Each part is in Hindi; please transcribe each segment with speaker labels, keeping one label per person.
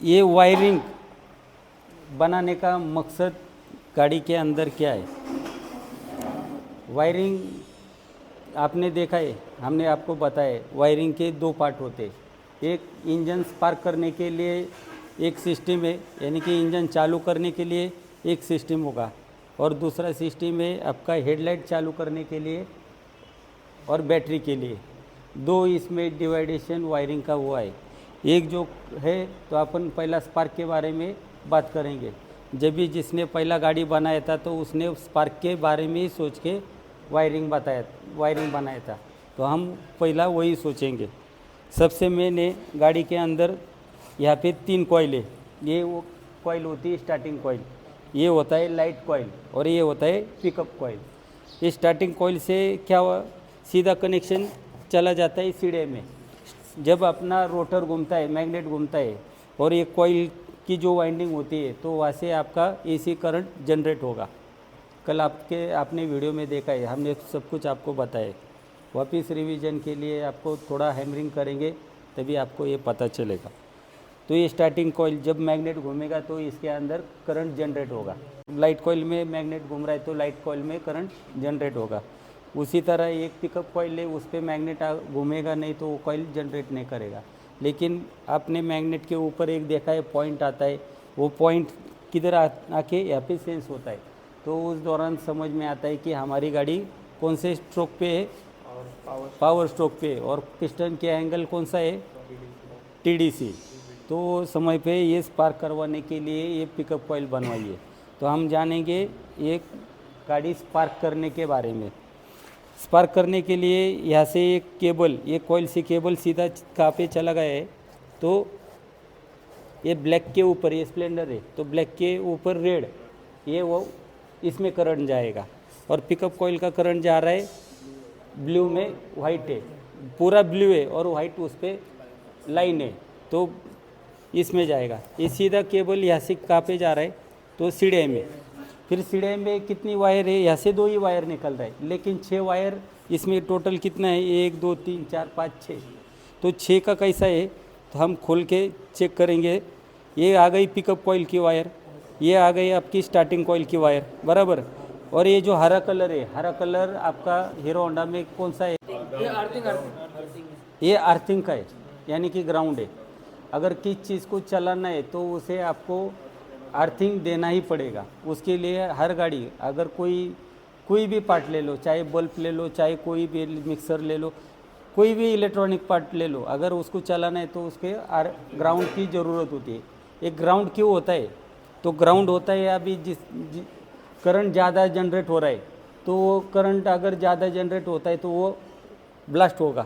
Speaker 1: ये वायरिंग बनाने का मकसद गाड़ी के अंदर क्या है? वायरिंग आपने देखा है, हमने आपको बताया वायरिंग के दो पार्ट होते हैं। एक इंजन स्पार्क करने के लिए एक सिस्टम है, यानी कि इंजन चालू करने के लिए एक सिस्टम होगा, और दूसरा सिस्टम है आपका हेडलाइट चालू करने के लिए और बैटरी के लिए। दो इसमें डिवाइडेशन वायरिंग का हुआ है। एक जो है, तो अपन पहला स्पार्क के बारे में बात करेंगे। जब भी जिसने पहला गाड़ी बनाया था तो उसने स्पार्क के बारे में ही सोच के वायरिंग बनाया था, तो हम पहला वही सोचेंगे। सबसे मेन है गाड़ी के अंदर यहाँ पे 3 कॉइल है। ये वो कॉइल होती है स्टार्टिंग कॉइल, ये होता है लाइट कॉइल, और ये होता है पिकअप कॉइल। ये स्टार्टिंग कॉइल से क्या हुआ, सीधा कनेक्शन चला जाता है सीढ़े में। जब अपना रोटर घूमता है, मैग्नेट घूमता है, और ये कॉइल की जो वाइंडिंग होती है, तो वहाँ से आपका एसी करंट जनरेट होगा। कल आपने वीडियो में देखा है, हमने सब कुछ आपको बताया। वापस रिवीजन के लिए आपको थोड़ा हैमरिंग करेंगे तभी आपको ये पता चलेगा। तो ये स्टार्टिंग कॉइल जब मैग्नेट घूमेगा तो इसके अंदर करंट जनरेट होगा। लाइट कॉइल में मैग्नेट घूम रहा है तो लाइट कॉइल में करंट जनरेट होगा। उसी तरह एक पिकअप कॉइल है, उस पर मैग्नेट घूमेगा नहीं तो वो कॉइल जनरेट नहीं करेगा। लेकिन आपने मैग्नेट के ऊपर एक देखा है पॉइंट आता है, वो पॉइंट किधर आके यहाँ पे सेंस होता है, तो उस दौरान समझ में आता है कि हमारी गाड़ी कौन से स्ट्रोक पे है, पावर स्ट्रोक पे, और पिस्टन के एंगल कौन सा है, TDC। तो समय पे ये स्पार्क करवाने के लिए ये पिकअप कॉइल बनवाइए। तो हम जानेंगे एक गाड़ी स्पार्क करने के बारे में। स्पार्क करने के लिए यहाँ से एक केबल, ये कॉइल से केबल सीधा कहाँ पे चला गया है, तो ये ब्लैक के ऊपर, ये स्प्लेंडर है तो ब्लैक के ऊपर रेड, ये वो इसमें करंट जाएगा। और पिकअप कॉइल का करंट जा रहा है ब्लू में, वाइट है, पूरा ब्लू है और वाइट उस पर लाइन है, तो इसमें जाएगा। ये सीधा केबल यहाँ से कहाँ पे जा रहा है, तो सीढ़े में। फिर सीढ़े में कितनी वायर है, यहाँ से 2 ही वायर निकल रहा है, लेकिन 6 वायर इसमें टोटल कितना है, 1 2 3 4 5 6। तो 6 का कैसा है, तो हम खोल के चेक करेंगे। ये आ गई पिकअप कॉइल की वायर, ये आ गई आपकी स्टार्टिंग कॉइल की वायर, बराबर। और ये जो हरा कलर है, हरा कलर आपका हीरो होंडा में कौन सा है, ये अर्थिंग का है, यानी कि ग्राउंड है। अगर किस चीज़ को चलाना है तो उसे आपको अर्थिंग देना ही पड़ेगा। उसके लिए हर गाड़ी, अगर कोई भी पार्ट ले लो, चाहे बल्ब ले लो, चाहे कोई भी मिक्सर ले लो, कोई भी इलेक्ट्रॉनिक पार्ट ले लो, अगर उसको चलाना है तो उसके ग्राउंड की ज़रूरत होती है। एक ग्राउंड क्यों होता है, तो ग्राउंड होता है अभी करंट ज़्यादा जनरेट हो रहा है, तो वो करंट अगर ज़्यादा जनरेट होता है तो वो ब्लास्ट होगा,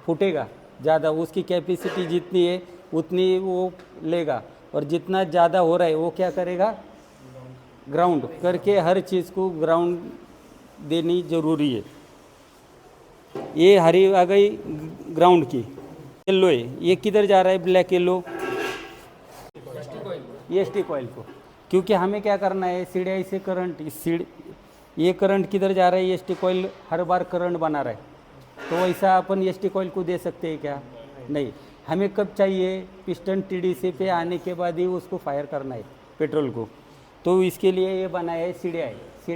Speaker 1: फूटेगा ज़्यादा। उसकी कैपेसिटी जितनी है उतनी वो लेगा, और जितना ज़्यादा हो रहा है वो क्या करेगा, ग्राउंड करके हर चीज़ को ग्राउंड देनी ज़रूरी है। ये हरी आ गई ग्राउंड की, येलो है, ये किधर जा रहा है ब्लैक येलो, EST कॉइल को। क्योंकि हमें क्या करना है, सीढ़ी से करंट, ये करंट किधर जा रहा है, EST कॉइल हर बार करंट बना रहा है, तो वैसा अपन EST कॉइल को दे सकते हैं क्या, नहीं। हमें कब चाहिए, पिस्टन TDC पे आने के बाद ही उसको फायर करना है पेट्रोल को। तो इसके लिए ये बनाया है सीढ़ी,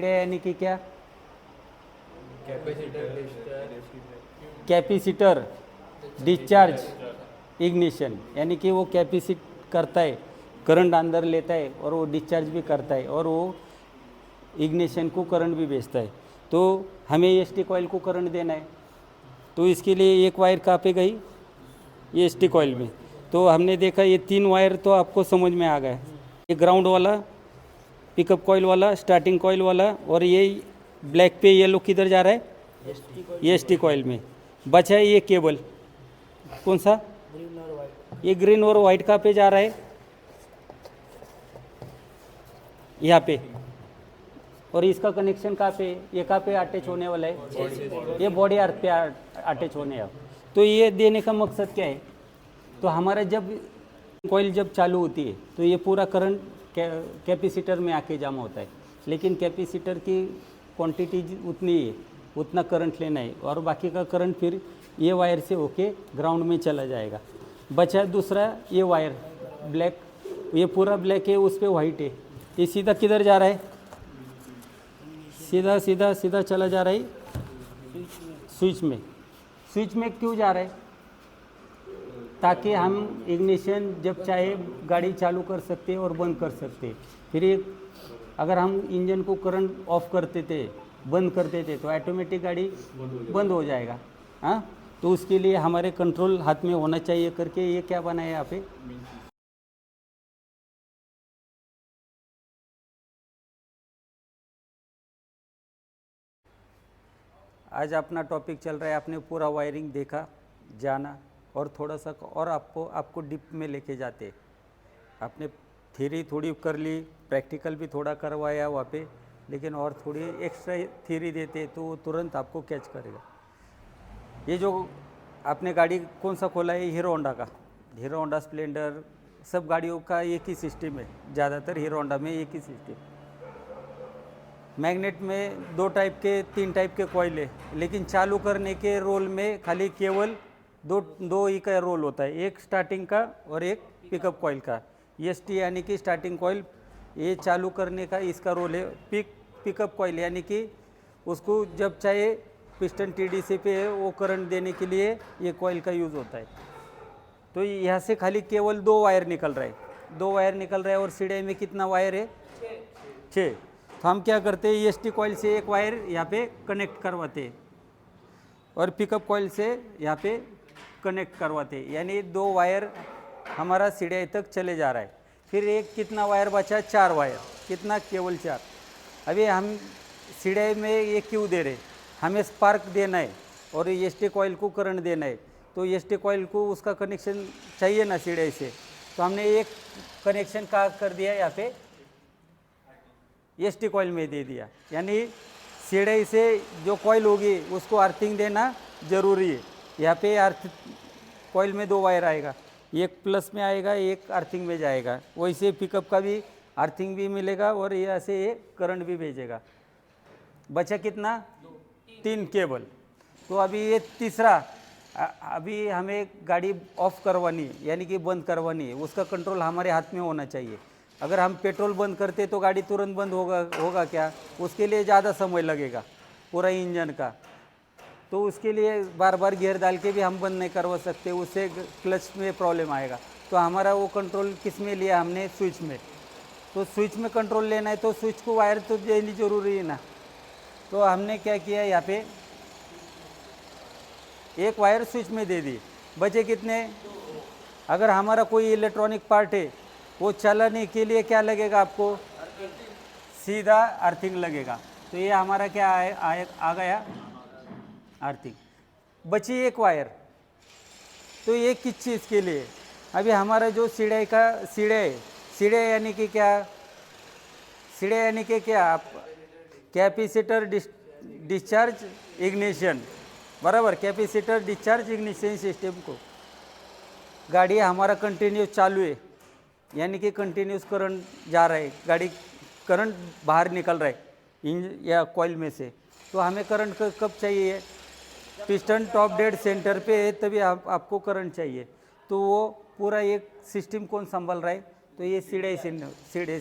Speaker 1: यानी कि क्या, कैपेसिटर डिस्चार्ज इग्निशन, यानी कि वो कैपेसिट करता है, करंट अंदर लेता है और वो डिस्चार्ज भी करता है, और वो इग्निशन को करंट भी भेजता है। तो हमें EST कॉइल को करंट देना है, तो इसके लिए एक वायर कहाँ पे गई, EST कॉइल में। तो हमने देखा ये 3 वायर तो आपको समझ में आ गया। ये ग्राउंड वाला, पिकअप कॉइल वाला, स्टार्टिंग कॉइल वाला, और ये ब्लैक पे येलो किधर जा रहा है, EST कॉइल में। बचा है ये केबल, कौन सा, ये ग्रीन और वाइट कहाँ पे जा रहा है, यहाँ पे। और इसका कनेक्शन कहाँ पे, ये कहाँ पे अटैच होने वाला है, ये बॉडी अर्थ पे अटैच होने है। तो ये देने का मकसद क्या है, तो हमारा जब कॉइल जब चालू होती है तो ये पूरा करंट कैपेसिटर में आके जमा होता है, लेकिन कैपेसिटर की क्वांटिटी उतनी है, उतना करंट लेना है, और बाकी का करंट फिर ये वायर से होके ग्राउंड में चला जाएगा। बचा दूसरा ये वायर ब्लैक ये पूरा ब्लैक है, उस पे वाइट है। ये सीधा किधर जा रहा है? सीधा सीधा सीधा चला जा रहा है स्विच में। स्विच में क्यों जा रहा है? ताकि हम इग्निशन जब चाहे गाड़ी चालू कर सकते और बंद कर सकते। फिर एक अगर हम इंजन को करंट ऑफ करते थे, बंद करते थे, तो ऑटोमेटिक गाड़ी बंद हो जाएगा। हाँ, तो उसके लिए हमारे कंट्रोल हाथ में होना चाहिए करके ये क्या बनाया यहाँ पे। आज अपना टॉपिक चल रहा है, आपने पूरा वायरिंग देखा, जाना, और थोड़ा सा और आपको डीप में लेके जाते। आपने थ्योरी थोड़ी कर ली, प्रैक्टिकल भी थोड़ा करवाया वहाँ पे, लेकिन और थोड़ी एक्स्ट्रा थ्योरी देते तो वो तुरंत आपको कैच करेगा। ये जो आपने गाड़ी कौन सा खोला है? हीरो होंडा का। हीरो होंडा स्प्लेंडर सब गाड़ियों का एक ही सिस्टम है, ज़्यादातर हीरो होंडा में एक ही सिस्टम। मैग्नेट में 2 टाइप के 3 टाइप के कॉइल है, लेकिन चालू करने के रोल में खाली केवल दो ही का रोल होता है, एक स्टार्टिंग का और एक पिकअप कॉइल का। EST यानी कि स्टार्टिंग कॉइल, ये चालू करने का इसका रोल है। पिकअप कॉइल यानी कि उसको जब चाहे पिस्टन TDC पे है वो करंट देने के लिए ये कॉइल का यूज़ होता है। तो यहाँ से खाली केवल 2 वायर निकल रहा है, 2 वायर निकल रहा है। और सीढ़ी में कितना वायर है? 6। तो हम क्या करते हैं, EST कॉइल से एक वायर यहाँ पे कनेक्ट करवाते हैं और पिकअप कॉइल से यहाँ पे कनेक्ट करवाते हैं, यानी 2 वायर हमारा सीढ़ी तक चले जा रहा है। फिर एक कितना वायर बचा? 4 वायर। कितना? केवल 4। अभी हम सीढ़ी में ये क्यों दे रहे? हमें स्पार्क देना है और EST कॉइल को करंट देना है, तो EST कॉइल को उसका कनेक्शन चाहिए ना सीढ़ी से। तो हमने एक कनेक्शन का कर दिया यहाँ पे, EST कॉइल में दे दिया, यानी सीढ़ी से जो कॉइल होगी उसको अर्थिंग देना ज़रूरी है। यहाँ पे अर्थ कॉइल में 2 वायर आएगा, एक प्लस में आएगा, एक अर्थिंग में जाएगा। वैसे पिकअप का भी अर्थिंग भी मिलेगा और यहाँ से ये करंट भी भेजेगा। बचा कितना? 3 केबल। तो अभी ये तीसरा, अभी हमें गाड़ी ऑफ करवानी है यानी कि बंद करवानी है, उसका कंट्रोल हमारे हाथ में होना चाहिए। अगर हम पेट्रोल बंद करते तो गाड़ी तुरंत बंद होगा क्या? उसके लिए ज़्यादा समय लगेगा पूरा इंजन का। तो उसके लिए बार बार गियर डाल के भी हम बंद नहीं करवा सकते, उससे क्लच में प्रॉब्लम आएगा। तो हमारा वो कंट्रोल किस में लिया हमने? स्विच में। तो स्विच में कंट्रोल लेना है तो स्विच को वायर तो देनी ज़रूरी है ना। तो हमने क्या किया, यहाँ पे एक वायर स्विच में दे दी। बचे कितने? अगर हमारा कोई इलेक्ट्रॉनिक पार्ट है वो चलाने के लिए क्या लगेगा आपको? सीधा अर्थिंग लगेगा। तो ये हमारा क्या आ गया? अर्थिंग। बची एक वायर, तो ये किस चीज़ के लिए? अभी हमारा जो सीढ़ी यानी कि क्या? सीढ़ी यानी कि क्या? आप कैपेसिटर डिस्चार्ज इग्निशन, बराबर। कैपेसिटर डिस्चार्ज इग्निशन सिस्टम को गाड़ी हमारा कंटिन्यूस चालू है, यानी कि कंटिन्यूस करंट जा रहा है, गाड़ी करंट बाहर निकल रहा है इंजन या कॉइल में से। तो हमें करंट कब चाहिए? पिस्टन टॉप डेड सेंटर पे है तभी आपको करंट चाहिए। तो वो पूरा एक सिस्टम कौन संभाल रहा है? तो ये सीढ़ी से।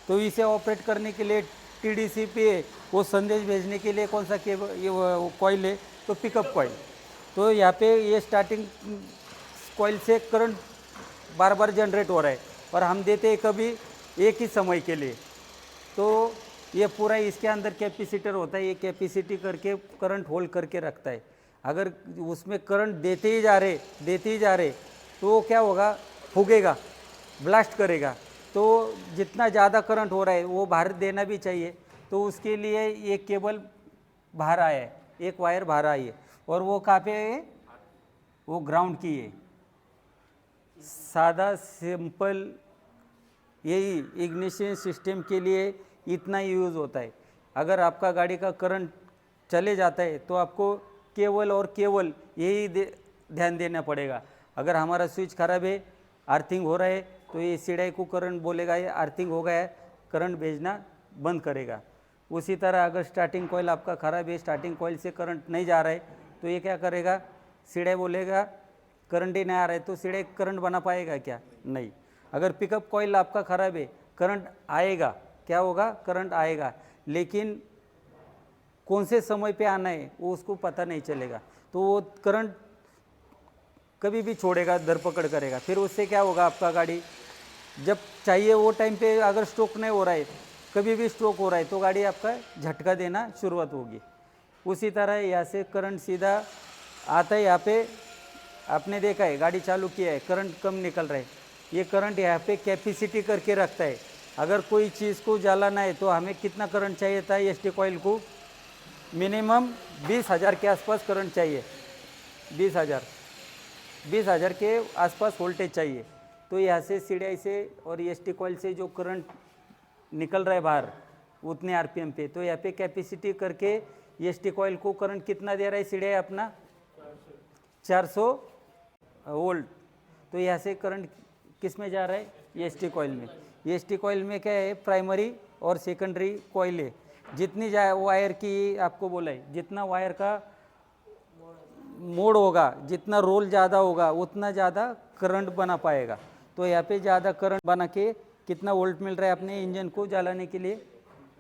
Speaker 1: तो इसे ऑपरेट करने के लिए TDC पे वो संदेश भेजने के लिए कौन सा केबल, ये कॉइल है? तो पिकअप कॉइल। तो यहाँ पे ये स्टार्टिंग कॉइल से करंट बार बार जनरेट हो रहा है और हम देते हैं कभी एक ही समय के लिए। तो ये पूरा इसके अंदर कैपेसिटर होता है, ये कैपेसिटी करके करंट होल्ड करके रखता है। अगर उसमें करंट देते ही जा रहे तो वो क्या होगा? फूगेगा, ब्लास्ट करेगा। तो जितना ज़्यादा करंट हो रहा है वो बाहर देना भी चाहिए। तो उसके लिए ये केबल बाहर आया है, एक वायर बाहर आई है, और वो कहाँ पे है? वो ग्राउंड की है। सादा सिंपल यही इग्निशन सिस्टम के लिए इतना यूज़ होता है। अगर आपका गाड़ी का करंट चले जाता है तो आपको केवल और केवल यही ध्यान देना पड़ेगा। अगर हमारा स्विच खराब है, अर्थिंग हो रहा है, तो ये सीढ़ी को करंट बोलेगा ये अर्थिंग हो गया है, करंट भेजना बंद करेगा। उसी तरह अगर स्टार्टिंग कॉइल आपका ख़राब है, स्टार्टिंग कॉइल से करंट नहीं जा रहा है, तो ये क्या करेगा? सीढ़ी बोलेगा करंट ही नहीं आ रहा है, तो सीढ़ी करंट बना पाएगा क्या? नहीं। अगर पिकअप कॉइल आपका ख़राब है, करंट आएगा, क्या होगा, करंट आएगा, लेकिन कौन से समय पे आना है वो उसको पता नहीं चलेगा, तो वो करंट कभी भी छोड़ेगा, धरपकड़ करेगा। फिर उससे क्या होगा, आपका गाड़ी जब चाहिए वो टाइम पे अगर स्ट्रोक नहीं हो रहा है, कभी भी स्ट्रोक हो रहा है, तो गाड़ी आपका झटका देना शुरुआत होगी। उसी तरह यहाँ से करंट सीधा आता है, यहाँ पे आपने देखा है, गाड़ी चालू किया है, करंट कम निकल रहा है, ये करंट यहाँ पे कैपेसिटी करके रखता है। अगर कोई चीज़ को जलाना है तो हमें कितना करंट चाहिए था, एसटी कॉइल को मिनिमम 20,000 के आसपास करंट चाहिए, 20,000 के आसपास वोल्टेज चाहिए। तो यहाँ से सीढ़ी से और एसटी कॉइल से जो करंट निकल रहा है बाहर उतने आरपीएम पे, तो यहाँ पे कैपेसिटी करके एसटी कॉइल को करंट कितना दे रहा है सीढ़ी अपना, 400 वोल्ट। तो यहाँ से करंट किस में जा रहा है, एसटी कॉइल में। एसटी कॉइल में क्या है, प्राइमरी और सेकेंडरी कॉइल है। जितनी वायर की आपको बोला है, जितना वायर का मोड़ होगा, जितना रोल ज़्यादा होगा, उतना ज़्यादा करंट बना पाएगा। तो यहाँ पे ज़्यादा करंट बना के कितना वोल्ट मिल रहा है अपने इंजन को जलाने के लिए,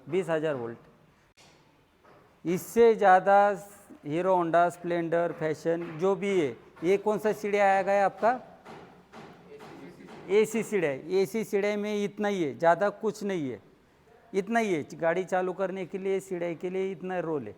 Speaker 1: 20,000 वोल्ट। इससे ज़्यादा हीरो होंडा, स्प्लेंडर, फैशन जो भी है, ये कौन सा सीढ़ी आया गया आपका, एसी सीढ़ी है। एसी सीढ़ी में इतना ही है, ज़्यादा कुछ नहीं है, इतना ही है। गाड़ी चालू करने के लिए सीढ़ी के लिए इतना रोल है।